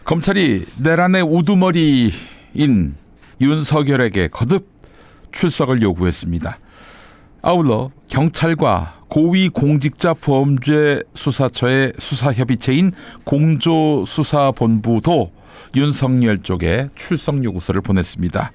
검찰이 내란의 우두머리인 윤석열에게 거듭 출석을 요구했습니다. 아울러 경찰과 고위공직자범죄수사처의 수사협의체인 공조수사본부도 윤석열 쪽에 출석 요구서를 보냈습니다.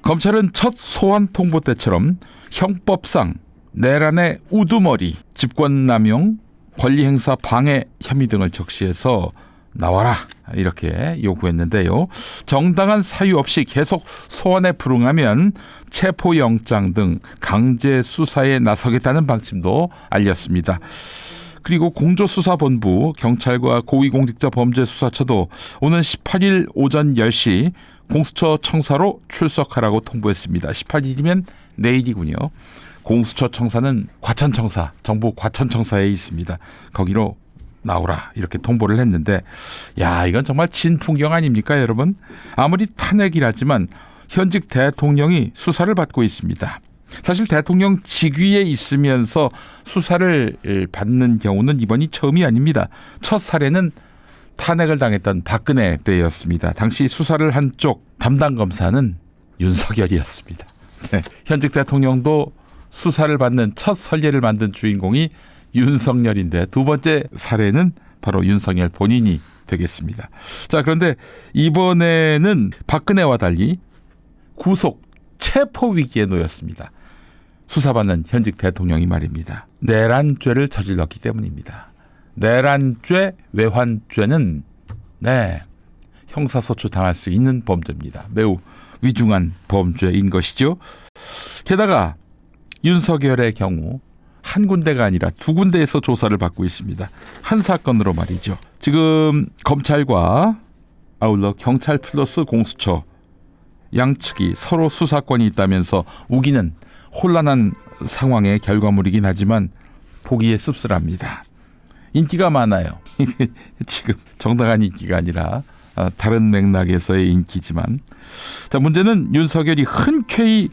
검찰은 첫 소환 통보 때처럼 형법상 내란의 우두머리, 직권남용, 권리행사 방해 혐의 등을 적시해서 나와라 이렇게 요구했는데요. 정당한 사유 없이 계속 소환에 불응하면 체포영장 등 강제 수사에 나서겠다는 방침도 알렸습니다. 그리고 공조수사본부, 경찰과 고위공직자범죄수사처도 오는 18일 오전 10시 공수처 청사로 출석하라고 통보했습니다. 18일이면 내일이군요. 공수처 청사는 과천청사, 정부 과천청사에 있습니다. 거기로 나오라 이렇게 통보를 했는데, 야, 이건 정말 진풍경 아닙니까, 여러분? 아무리 탄핵이라지만 현직 대통령이 수사를 받고 있습니다. 사실 대통령 직위에 있으면서 수사를 받는 경우는 이번이 처음이 아닙니다. 첫 사례는 탄핵을 당했던 박근혜 때였습니다. 당시 수사를 한 쪽 담당 검사는 윤석열이었습니다. 네, 현직 대통령도 수사를 받는 첫 선례를 만든 주인공이 윤석열인데, 두 번째 사례는 바로 윤석열 본인이 되겠습니다. 자, 그런데 이번에는 박근혜와 달리 구속, 체포 위기에 놓였습니다. 수사받는 현직 대통령이 말입니다. 내란죄를 저질렀기 때문입니다. 내란죄, 외환죄는 형사소추 당할 수 있는 범죄입니다. 매우 위중한 범죄인 것이죠. 게다가 윤석열의 경우 한 군데가 아니라 두 군데에서 조사를 받고 있습니다. 한 사건으로 말이죠. 지금 검찰과 아울러 경찰 플러스 공수처 양측이 서로 수사권이 있다면서 우기는 혼란한 상황의 결과물이긴 하지만 보기에 씁쓸합니다. 인기가 많아요. 지금 정당한 인기가 아니라 다른 맥락에서의 인기지만, 자, 문제는 윤석열이 흔쾌히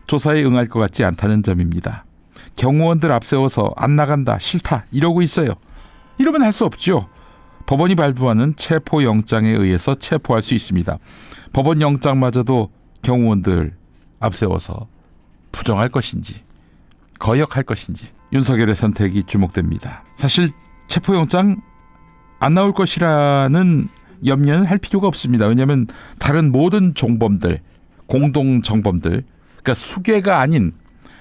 조사에 응할 것 같지 않다는 점입니다. 경호원들 앞세워서 안 나간다, 싫다 이러고 있어요. 이러면 할 수 없죠. 법원이 발부하는 체포영장에 의해서 체포할 수 있습니다. 법원 영장마저도 경호원들 앞세워서 부정할 것인지 거역할 것인지 윤석열의 선택이 주목됩니다. 사실 체포영장 안 나올 것이라는 염려는 할 필요가 없습니다. 왜냐하면 다른 모든 종범들, 공동정범들, 그러니까 수괴가 아닌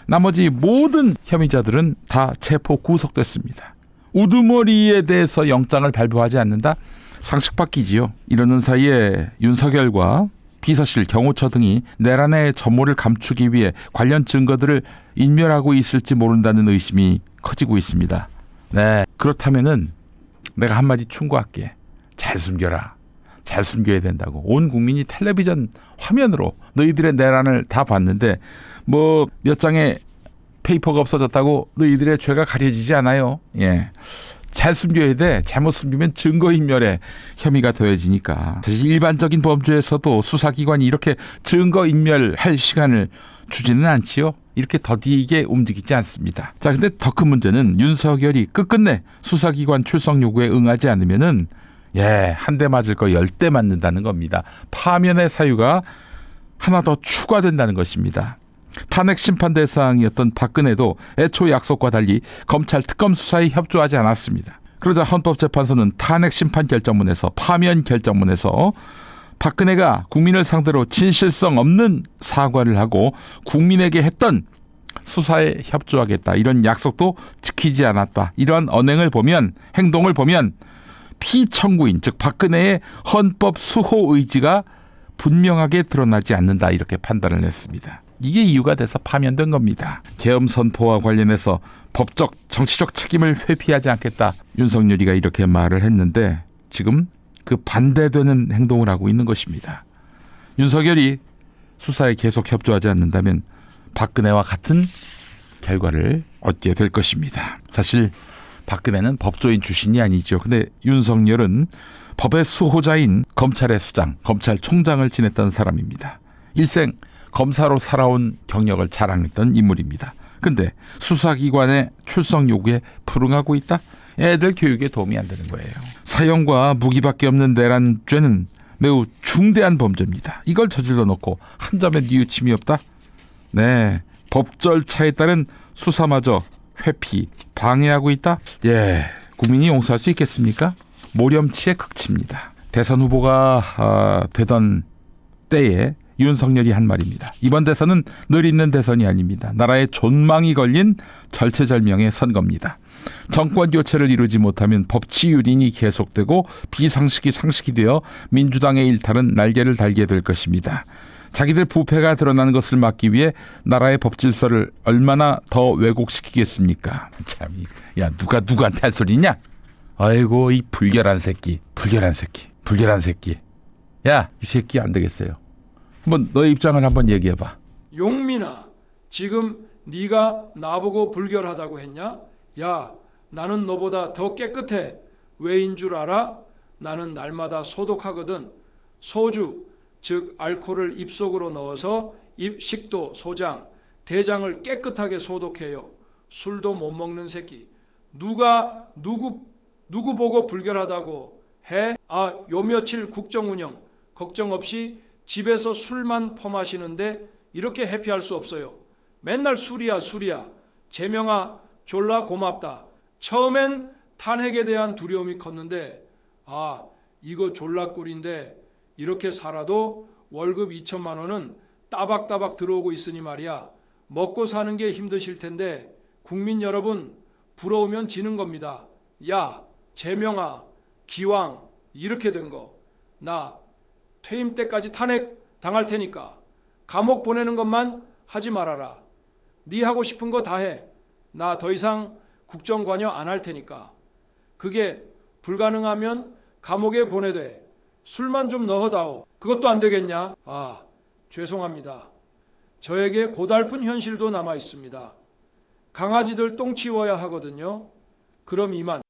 나머지 모든 혐의자들은 다 체포 구속됐습니다. 우두머리에 대해서 영장을 발부하지 않는다? 상식 바뀌지요. 이러는 사이에 윤석열과 비서실, 경호처 등이 내란의 전모를 감추기 위해 관련 증거들을 인멸하고 있을지 모른다는 의심이 커지고 있습니다. 네, 그렇다면은 내가 한마디 충고할게. 잘 숨겨라. 잘 숨겨야 된다고. 온 국민이 텔레비전 화면으로 너희들의 내란을 다 봤는데 뭐 몇 장의 페이퍼가 없어졌다고 너희들의 죄가 가려지지 않아요. 예, 잘 숨겨야 돼. 잘못 숨기면 증거인멸에 혐의가 더해지니까. 사실 일반적인 범죄에서도 수사기관이 이렇게 증거인멸할 시간을 주지는 않지요. 이렇게 더디게 움직이지 않습니다. 자, 근데 더 큰 문제는 윤석열이 끝끝내 수사기관 출석 요구에 응하지 않으면은 한 대 맞을 거 10대 맞는다는 겁니다. 파면의 사유가 하나 더 추가된다는 것입니다. 탄핵 심판 대상이었던 박근혜도 애초 약속과 달리 검찰 특검 수사에 협조하지 않았습니다. 그러자 헌법재판소는 탄핵 심판 결정문에서, 파면 결정문에서 박근혜가 국민을 상대로 진실성 없는 사과를 하고 국민에게 했던 수사에 협조하겠다, 이런 약속도 지키지 않았다, 이러한 언행을 보면, 행동을 보면 피청구인, 즉 박근혜의 헌법 수호 의지가 분명하게 드러나지 않는다, 이렇게 판단을 했습니다. 이게 이유가 돼서 파면된 겁니다. 계엄 선포와 관련해서 법적, 정치적 책임을 회피하지 않겠다, 윤석열이가 이렇게 말을 했는데 지금 그 반대되는 행동을 하고 있는 것입니다. 윤석열이 수사에 계속 협조하지 않는다면 박근혜와 같은 결과를 얻게 될 것입니다. 사실 박근혜는 법조인 출신이 아니죠. 근데 윤석열은 법의 수호자인 검찰의 수장, 검찰총장을 지냈던 사람입니다. 일생 검사로 살아온 경력을 자랑했던 인물입니다. 근데 수사기관의 출석 요구에 수긍하고 있다? 애들 교육에 도움이 안 되는 거예요. 사형과 무기밖에 없는 내란 죄는 매우 중대한 범죄입니다. 이걸 저질러 놓고 한 점의 뉘우침이 없다? 네, 법 절차에 따른 수사마저 회피, 방해하고 있다? 예, 국민이 용서할 수 있겠습니까? 모렴치의 극치입니다. 대선 후보가 되던 때에 윤석열이 한 말입니다. 이번 대선은 늘 있는 대선이 아닙니다. 나라의 존망이 걸린 절체절명의 선거입니다. 정권 교체를 이루지 못하면 법치유린이 계속되고 비상식이 상식이 되어 민주당의 일탈은 날개를 달게 될 것입니다. 자기들 부패가 드러나는 것을 막기 위해 나라의 법질서를 얼마나 더 왜곡시키겠습니까? 참, 야, 누구한테 할 소리냐? 아이고, 이 불결한 새끼. 야, 이 새끼 안 되겠어요. 한번 너의 입장을 한번 얘기해봐. 용민아, 지금 네가 나보고 불결하다고 했냐? 야, 나는 너보다 더 깨끗해. 왜인 줄 알아? 나는 날마다 소독하거든. 소주, 즉 알코올을 입속으로 넣어서 입, 식도, 소장, 대장을 깨끗하게 소독해요. 술도 못 먹는 새끼. 누구 보고 불결하다고 해? 아, 요 며칠 국정운영 걱정 없이 집에서 술만 퍼마시는데 이렇게 해피할 수 없어요. 맨날 술이야. 재명아, 졸라 고맙다. 처음엔 탄핵에 대한 두려움이 컸는데 아, 이거 졸라 꿀인데 이렇게 살아도 월급 2천만 원은 따박따박 들어오고 있으니 말이야. 먹고 사는 게 힘드실 텐데 국민 여러분, 부러우면 지는 겁니다. 야, 재명아, 기왕 이렇게 된 거 나 퇴임 때까지 탄핵 당할 테니까 감옥 보내는 것만 하지 말아라. 네 하고 싶은 거 다 해. 나 더 이상 국정 관여 안 할 테니까. 그게 불가능하면 감옥에 보내되 술만 좀 넣어다오. 그것도 안 되겠냐? 아, 죄송합니다. 저에게 고달픈 현실도 남아 있습니다. 강아지들 똥 치워야 하거든요. 그럼 이만.